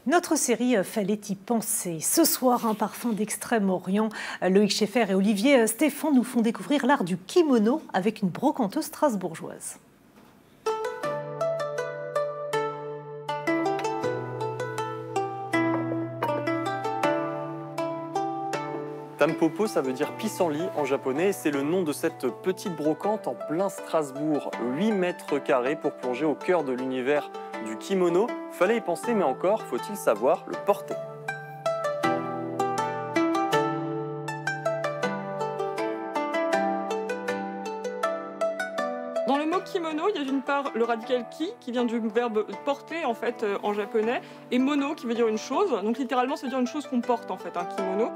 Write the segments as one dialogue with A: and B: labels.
A: Notre série Fallait y penser. Ce soir, un parfum d'Extrême-Orient. Loïc Scheffer et Olivier Stéphane nous font découvrir l'art du kimono avec une brocanteuse strasbourgeoise.
B: Tampopo, ça veut dire pissenlit en japonais. C'est le nom de cette petite brocante en plein Strasbourg. 8 mètres carrés pour plonger au cœur de l'univers du kimono. Fallait y penser, mais encore faut-il savoir le porter.
C: Dans le mot kimono, il y a d'une part le radical ki, qui vient du verbe porter en fait en japonais, et mono qui veut dire une chose. Donc littéralement, ça veut dire une chose qu'on porte en fait, un kimono.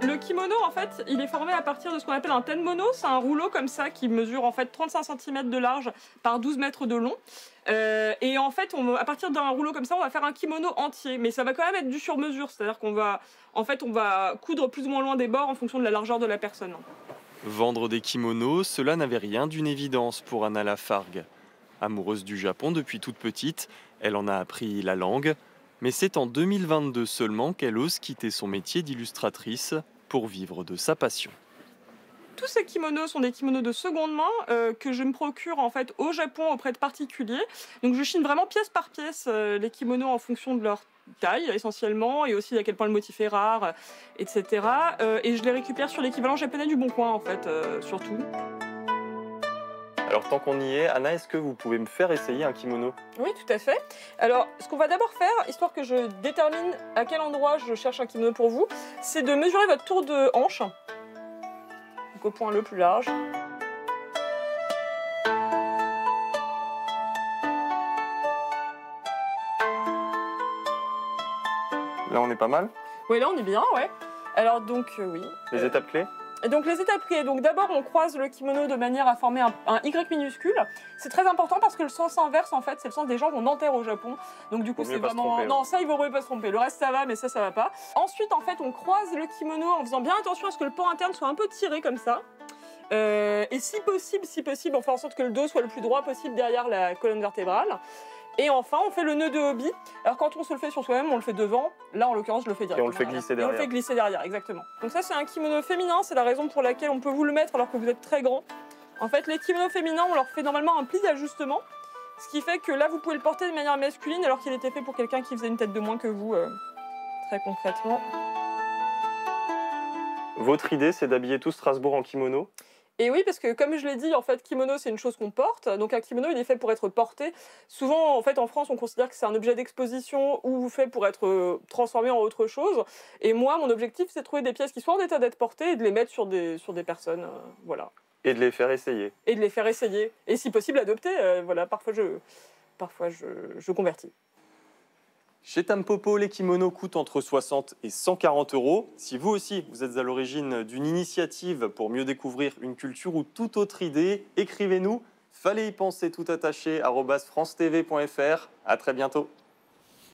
C: Le kimono, en fait, il est formé à partir de ce qu'on appelle un tenmono. C'est un rouleau comme ça qui mesure en fait 35 cm de large par 12 mètres de long. Et en fait, à partir d'un rouleau comme ça, on va faire un kimono entier. Mais ça va quand même être du sur-mesure, c'est-à-dire qu'on va, on va coudre plus ou moins loin des bords en fonction de la largeur de la personne.
B: Vendre des kimonos, cela n'avait rien d'une évidence pour Anna Lafargue. Amoureuse du Japon depuis toute petite, elle en a appris la langue. Mais c'est en 2022 seulement qu'elle ose quitter son métier d'illustratrice pour vivre de sa passion.
C: Tous ces kimonos sont des kimonos de seconde main que je me procure en fait au Japon auprès de particuliers. Donc je chine vraiment pièce par pièce les kimonos en fonction de leur taille essentiellement et aussi à quel point le motif est rare, etc. Et je les récupère sur l'équivalent japonais du Bon Coin en fait, surtout.
B: Alors tant qu'on y est, Anna, est-ce que vous pouvez me faire essayer un kimono?
C: Oui, tout à fait. Alors, ce qu'on va d'abord faire, histoire que je détermine à quel endroit je cherche un kimono pour vous, c'est de mesurer votre tour de hanche, donc au point le plus large.
B: Là, on est pas mal.
C: Oui, là, on est bien, ouais. Alors, donc, oui.
B: Les étapes clés?
C: Et donc les étapes clés, donc d'abord on croise le kimono de manière à former un Y minuscule. C'est très important parce que le sens inverse en fait c'est le sens des gens qu'on enterre au Japon. Donc du coup c'est vraiment...
B: Tromper,
C: non ça il vaut mieux pas se tromper, le reste ça va mais ça va pas. Ensuite en fait on croise le kimono en faisant bien attention à ce que le pan interne soit un peu tiré comme ça. Et si possible on fait en sorte que le dos soit le plus droit possible derrière la colonne vertébrale. Et enfin, on fait le nœud de hobby. Alors quand on se le fait sur soi-même, on le fait devant. Là, en l'occurrence, je le fais directement.
B: Et on le fait glisser derrière.
C: Et on le fait glisser derrière, exactement. Donc ça, c'est un kimono féminin. C'est la raison pour laquelle on peut vous le mettre alors que vous êtes très grand. En fait, les kimonos féminins, on leur fait normalement un pli d'ajustement. Ce qui fait que là, vous pouvez le porter de manière masculine alors qu'il était fait pour quelqu'un qui faisait une tête de moins que vous, très concrètement.
B: Votre idée, c'est d'habiller tout Strasbourg en kimono?
C: Et oui, parce que comme je l'ai dit, en fait, kimono, c'est une chose qu'on porte. Donc un kimono, il est fait pour être porté. Souvent, en fait, en France, on considère que c'est un objet d'exposition ou fait pour être transformé en autre chose. Et moi, mon objectif, c'est de trouver des pièces qui soient en état d'être portées et de les mettre sur des personnes. Voilà.
B: Et de les faire essayer.
C: Et de les faire essayer. Et si possible, adopter. Voilà, parfois, je convertis.
B: Chez Tampopo, les kimonos coûtent entre 60 et 140 €. Si vous aussi, vous êtes à l'origine d'une initiative pour mieux découvrir une culture ou toute autre idée, écrivez-nous. Fallait y penser tout attaché @francetv.fr. À très bientôt.